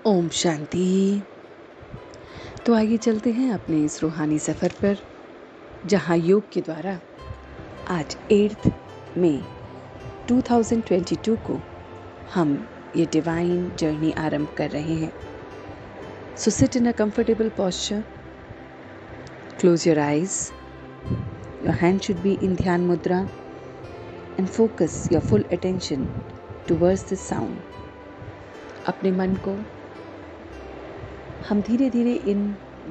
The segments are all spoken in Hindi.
ओम शांति। तो आइए चलते हैं अपने इस रूहानी सफ़र पर, जहाँ योग के द्वारा आज 8 मई 2022 को हम ये डिवाइन जर्नी आरंभ कर रहे हैं। So sit in a comfortable posture, close your eyes, your hand should be in ध्यान मुद्रा and focus your full attention towards this sound. अपने मन को हम धीरे धीरे इन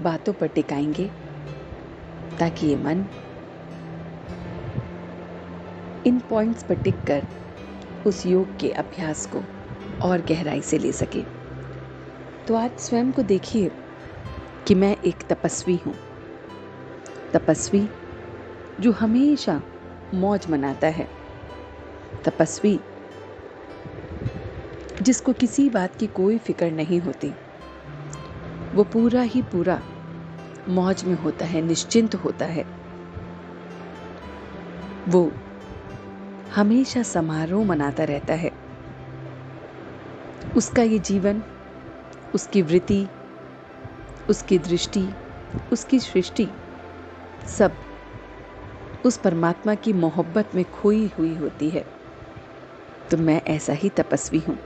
बातों पर टिकाएंगे ताकि ये मन इन पॉइंट्स पर टिककर उस योग के अभ्यास को और गहराई से ले सके। तो आज स्वयं को देखिए कि मैं एक तपस्वी हूँ। तपस्वी जो हमेशा मौज मनाता है, तपस्वी जिसको किसी बात की कोई फिक्र नहीं होती, वो पूरा ही पूरा मौज में होता है, निश्चिंत होता है। वो हमेशा समारोह मनाता रहता है। उसका ये जीवन, उसकी वृत्ति, उसकी दृष्टि, उसकी सृष्टि सब उस परमात्मा की मोहब्बत में खोई हुई होती है। तो मैं ऐसा ही तपस्वी हूँ।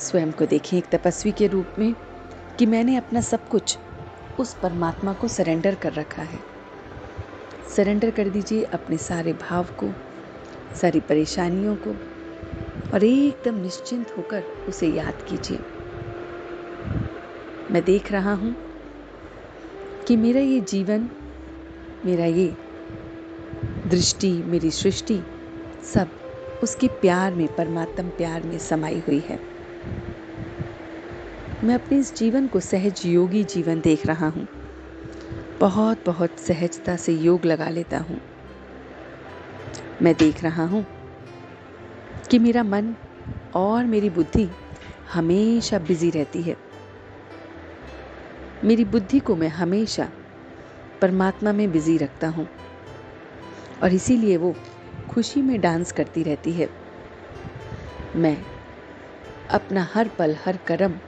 स्वयं को देखें एक तपस्वी के रूप में कि मैंने अपना सब कुछ उस परमात्मा को सरेंडर कर रखा है। सरेंडर कर दीजिए अपने सारे भाव को, सारी परेशानियों को, और एकदम निश्चिंत होकर उसे याद कीजिए। मैं देख रहा हूँ कि मेरा ये जीवन, मेरा ये दृष्टि, मेरी सृष्टि सब उसके प्यार में, परमात्म प्यार में समाई हुई है। मैं अपने इस जीवन को सहज योगी जीवन देख रहा हूँ। बहुत बहुत सहजता से योग लगा लेता हूँ। मैं देख रहा हूँ कि मेरा मन और मेरी बुद्धि हमेशा बिजी रहती है। मेरी बुद्धि को मैं हमेशा परमात्मा में बिजी रखता हूँ और इसीलिए वो खुशी में डांस करती रहती है। मैं अपना हर पल, हर कर्म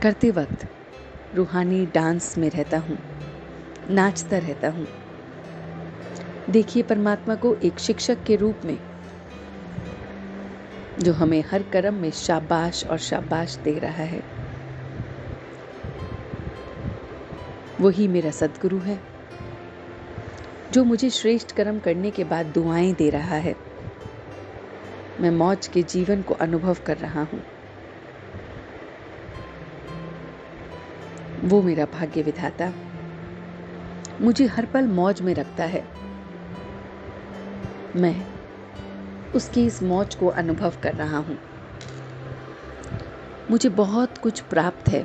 करते वक्त रूहानी डांस में रहता हूँ, नाचता रहता हूँ। देखिए परमात्मा को एक शिक्षक के रूप में जो हमें हर कर्म में शाबाश और शाबाश दे रहा है। वही मेरा सद्गुरु है जो मुझे श्रेष्ठ कर्म करने के बाद दुआएं दे रहा है। मैं मौज के जीवन को अनुभव कर रहा हूँ। वो मेरा भाग्य विधाता मुझे हर पल मौज में रखता है। मैं उसकी इस मौज को अनुभव कर रहा हूँ। मुझे बहुत कुछ प्राप्त है,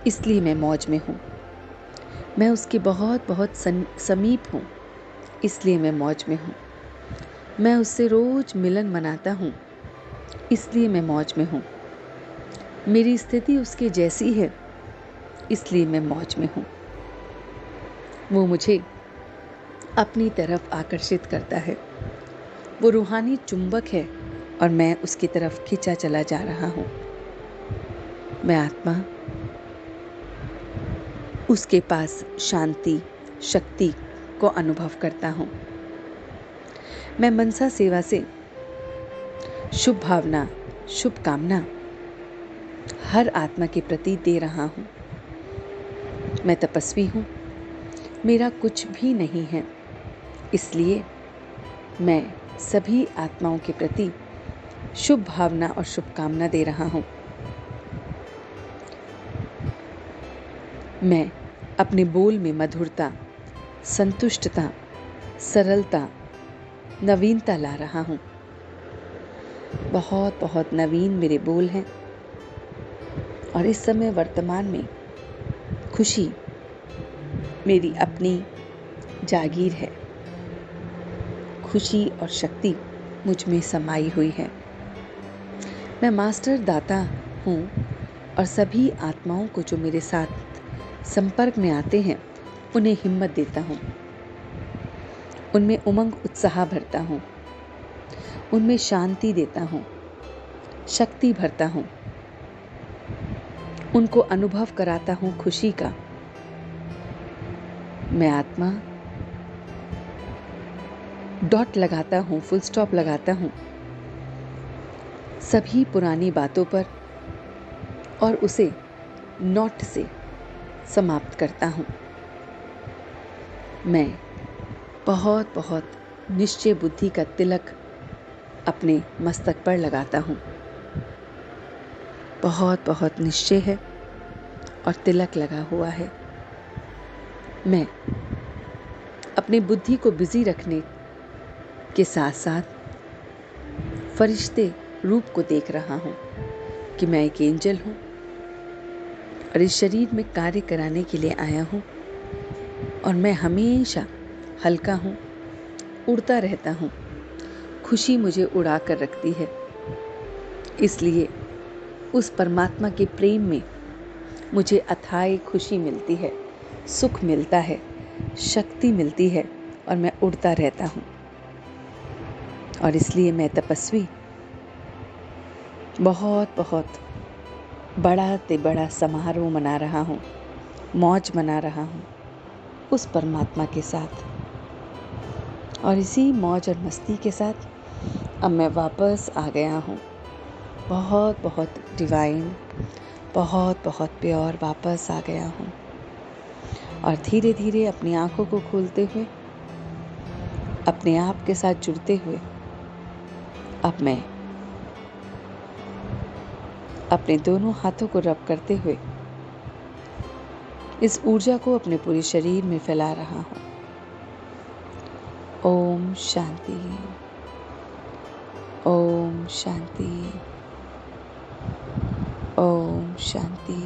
इसलिए मैं मौज में हूँ। मैं उसके बहुत बहुत समीप हूँ, इसलिए मैं मौज में हूँ। मैं उससे रोज मिलन मनाता हूँ, इसलिए मैं मौज में हूँ। मेरी स्थिति उसके जैसी है, इसलिए मैं मौज में हूँ। वो मुझे अपनी तरफ आकर्षित करता है। वो रूहानी चुंबक है और मैं उसकी तरफ खींचा चला जा रहा हूँ। मैं आत्मा उसके पास शांति, शक्ति को अनुभव करता हूँ। मैं मनसा सेवा से शुभ भावना, शुभकामना हर आत्मा के प्रति दे रहा हूँ। मैं तपस्वी हूँ, मेरा कुछ भी नहीं है, इसलिए मैं सभी आत्माओं के प्रति शुभ भावना और शुभकामना दे रहा हूँ। मैं अपने बोल में मधुरता, संतुष्टता, सरलता, नवीनता ला रहा हूँ। बहुत बहुत नवीन मेरे बोल हैं और इस समय वर्तमान में खुशी मेरी अपनी जागीर है। खुशी और शक्ति मुझ में समाई हुई है। मैं मास्टर दाता हूँ और सभी आत्माओं को जो मेरे साथ संपर्क में आते हैं उन्हें हिम्मत देता हूँ, उनमें उमंग उत्साह भरता हूँ, उनमें शांति देता हूँ, शक्ति भरता हूँ। उनको अनुभव कराता हूँ खुशी का। मैं आत्मा डॉट लगाता हूँ, फुल स्टॉप लगाता हूँ सभी पुरानी बातों पर और उसे नॉट से समाप्त करता हूँ। मैं बहुत बहुत निश्चय बुद्धि का तिलक अपने मस्तक पर लगाता हूँ। बहुत बहुत निश्चय है और तिलक लगा हुआ है। मैं अपनी बुद्धि को बिजी रखने के साथ साथ फरिश्ते रूप को देख रहा हूँ कि मैं एक एंजल हूँ और इस शरीर में कार्य कराने के लिए आया हूँ और मैं हमेशा हल्का हूँ, उड़ता रहता हूँ। खुशी मुझे उड़ा कर रखती है। इसलिए उस परमात्मा के प्रेम में मुझे अथाई खुशी मिलती है, सुख मिलता है, शक्ति मिलती है और मैं उड़ता रहता हूँ। और इसलिए मैं तपस्वी बहुत बहुत बड़ा से बड़ा समारोह मना रहा हूँ, मौज मना रहा हूँ उस परमात्मा के साथ। और इसी मौज और मस्ती के साथ अब मैं वापस आ गया हूँ, बहुत बहुत डिवाइन, बहुत बहुत प्योर वापस आ गया हूँ। और धीरे धीरे अपनी आँखों को खोलते हुए, अपने आप के साथ जुड़ते हुए, अब मैं अपने दोनों हाथों को रब करते हुए इस ऊर्जा को अपने पूरे शरीर में फैला रहा हूँ। ओम शांति, ओम शांति, ओम शांति।